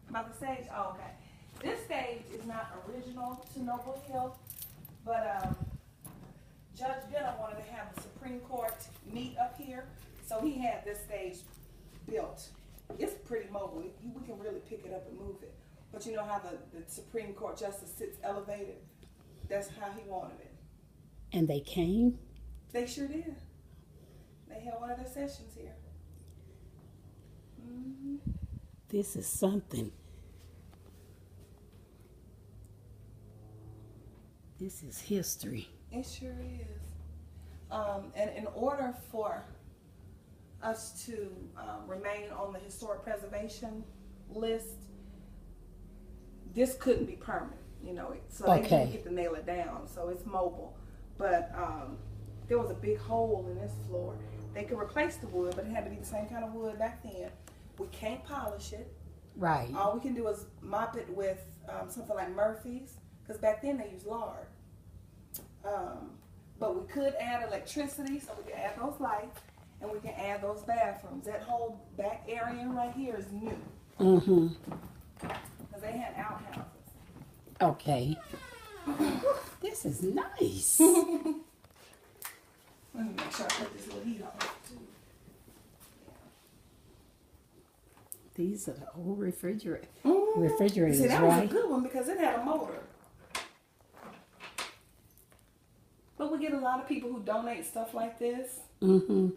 About the stage? Oh, okay. This stage is not original to Noble Hill, but Judge Benner wanted to have the Supreme Court meet up here, so he had this stage built. It's pretty mobile. We can really pick it up and move it. But you know how the Supreme Court justice sits elevated? That's how he wanted it. And they came? They sure did. They had one of their sessions here. Mm-hmm. This is something. This is history. It sure is. And in order for us to remain on the historic preservation list, this couldn't be permanent, you know. So they didn't get to nail it down. So it's mobile, but there was a big hole in this floor. They could replace the wood, but it had to be the same kind of wood back then. We can't polish it. Right. All we can do is mop it with something like Murphy's, because back then they used lard. But we could add electricity, so we can add those lights, and we can add those bathrooms. That whole back area right here is new. Mm-hmm. Because they had outhouses. Okay. This is nice. Let me make sure I put this little heat on too. These are the old refrigerators, See, that was a right? good one because it had a motor. But we get a lot of people who donate stuff like this. Mm-hmm.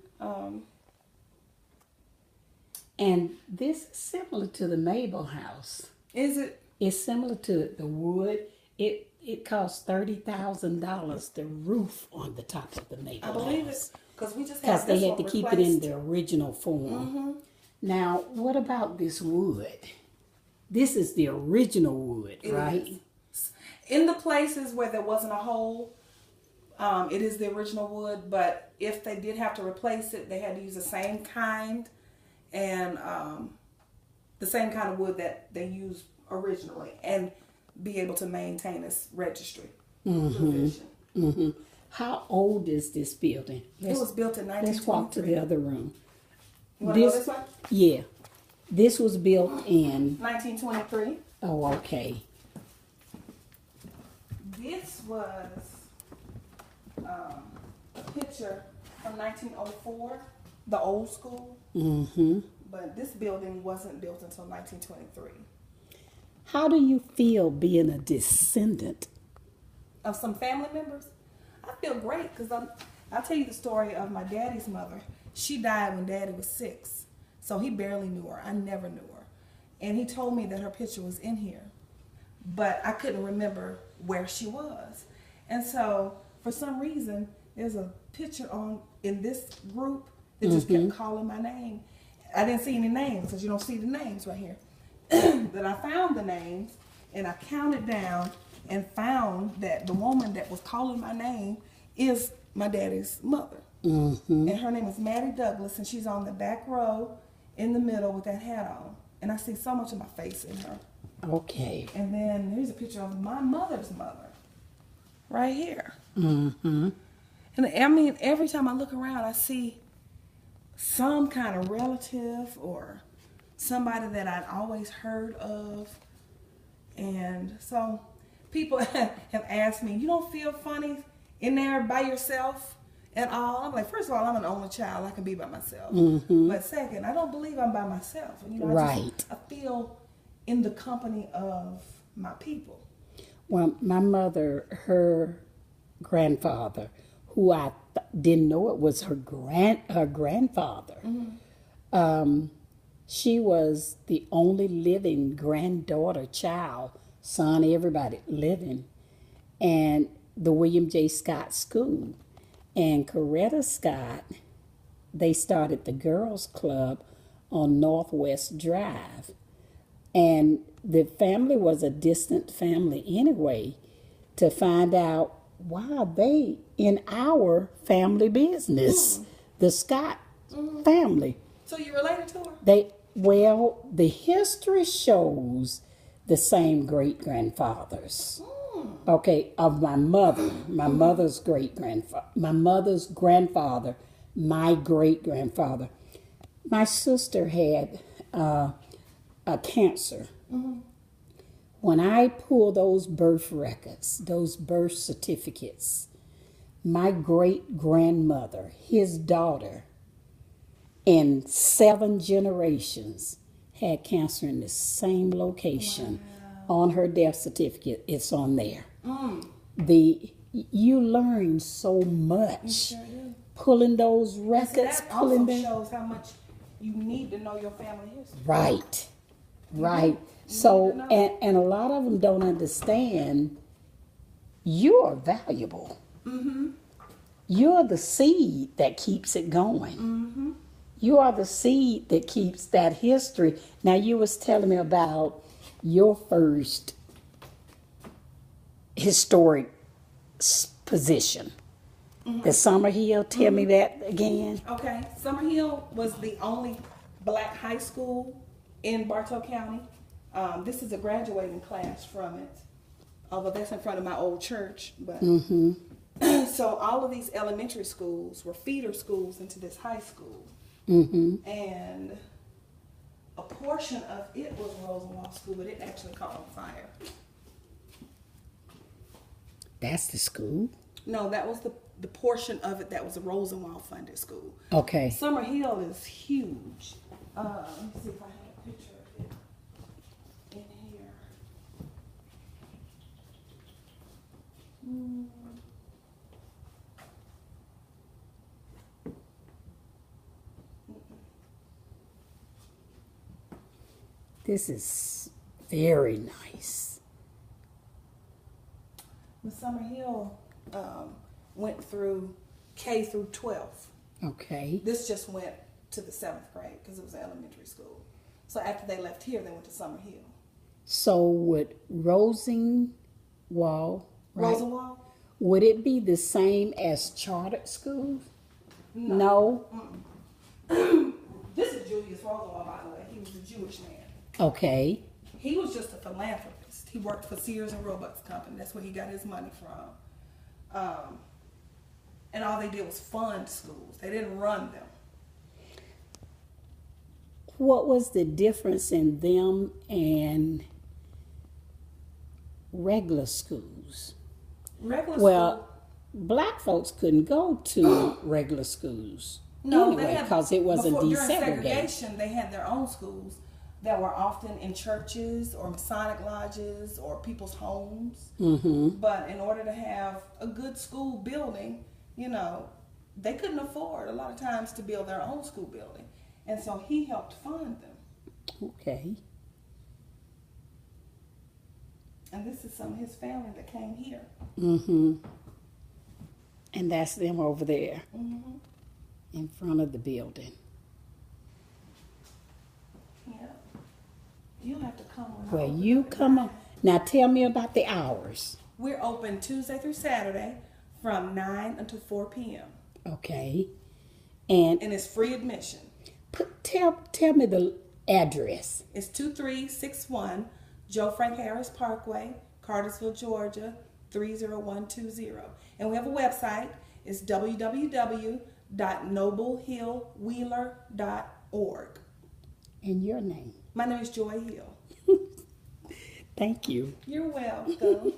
And this is similar to the Mabel house. Is it? It's similar to the wood. It cost $30,000, the roof on the top of the Mabel house. I believe it. Because we just Because they had to keep it in the. the original form. Mm-hmm. Now, what about this wood? This is the original wood, right? Is. In the places where there wasn't a hole, it is the original wood. But if they did have to replace it, they had to use the same kind and the same kind of wood that they used originally, and be able to maintain its registry position. Mm-hmm. How old is this building? It was built in 1923. Let's walk to the other room. You want to go this way? Yeah. This was built in... 1923. Oh, okay. This was a picture from 1904, the old school. Mm-hmm. But this building wasn't built until 1923. How do you feel being a descendant? Of some family members? I feel great because I'll tell you the story of my daddy's mother. She died when Daddy was 6, so he barely knew her. I never knew her. And he told me that her picture was in here, but I couldn't remember where she was. And so, for some reason, there's a picture in this group that just kept calling my name. I didn't see any names, because you don't see the names right here. Then I found the names, and I counted down and found that the woman that was calling my name is my daddy's mother. Mm-hmm. And her name is Maddie Douglas, and she's on the back row in the middle with that hat on. And I see so much of my face in her. Okay. And then here's a picture of my mother's mother right here. Mm-hmm. And I mean, every time I look around, I see some kind of relative or somebody that I'd always heard of. And so people have asked me, you don't feel funny in there by yourself at all? I'm like, first of all, I'm an only child. I can be by myself. Mm-hmm. But second, I don't believe I'm by myself. You know, right. I feel in the company of my people. Well, my mother, her grandfather, who I didn't know it was her grandfather. Mm-hmm. She was the only living granddaughter, child, son, everybody living, and the William J. Scott School. And Coretta Scott, they started the Girls Club on Northwest Drive. And the family was a distant family anyway. To find out why they in our family business, the Scott family. So you related to her? The history shows the same great-grandfathers. Okay, of my mother, my mother's great-grandfather, my mother's grandfather, my great-grandfather. My sister had a cancer, When I pull those birth records, those birth certificates, my great grandmother, his daughter, in 7 generations had cancer in the same location. On her death certificate, it's on there. You learn so much pulling those records, That pulling also them. shows how much you need to know your family history. Right. So, and a lot of them don't understand you're valuable. You're the seed that keeps it going. You are the seed that keeps that history. Now, you was telling me about your first historic position. The Summer Hill, tell me that again. Okay, Summer Hill was the only black high school in Bartow County. This is a graduating class from it, although that's in front of my old church. But so all of these elementary schools were feeder schools into this high school, and a portion of it was Rosenwald School, but it actually caught on fire. That's the school? No, that was the portion of it that was a Rosenwald funded school. Okay. Summer Hill is huge. Let me see if I have a picture of it in here. This is very nice. Miss Summer Hill went through K through 12. Okay. This just went to the 7th grade because it was elementary school. So after they left here, they went to Summer Hill. So would Rosenwald, right? Rosenwald? Would it be the same as chartered schools? No? This is Julius Rosenwald, by the way. He was a Jewish man. Okay. He was just a philanthropist. He worked for Sears and Roebuck's company. That's where he got his money from. And all they did was fund schools. They didn't run them. What was the difference in them and regular schools? Regular Well, black folks couldn't go to regular schools anyway because it wasn't during desegregated. segregation, they had their own schools that were often in churches or Masonic lodges or people's homes. But in order to have a good school building, they couldn't afford a lot of times to build their own school building. And so he helped fund them. Okay. And this is some of his family that came here. And that's them over there in front of the building. Yeah. You'll have to come on. Well, you come on. Now tell me about the hours. We're open Tuesday through Saturday from 9 until 4 p.m. Okay. And And it's free admission. tell me the address. It's 2361 Joe Frank Harris Parkway, Cartersville, Georgia, 30120. And we have a website. It's www.noblehillwheeler.org. And your name. My name is Joy Hill. Thank you. You're welcome.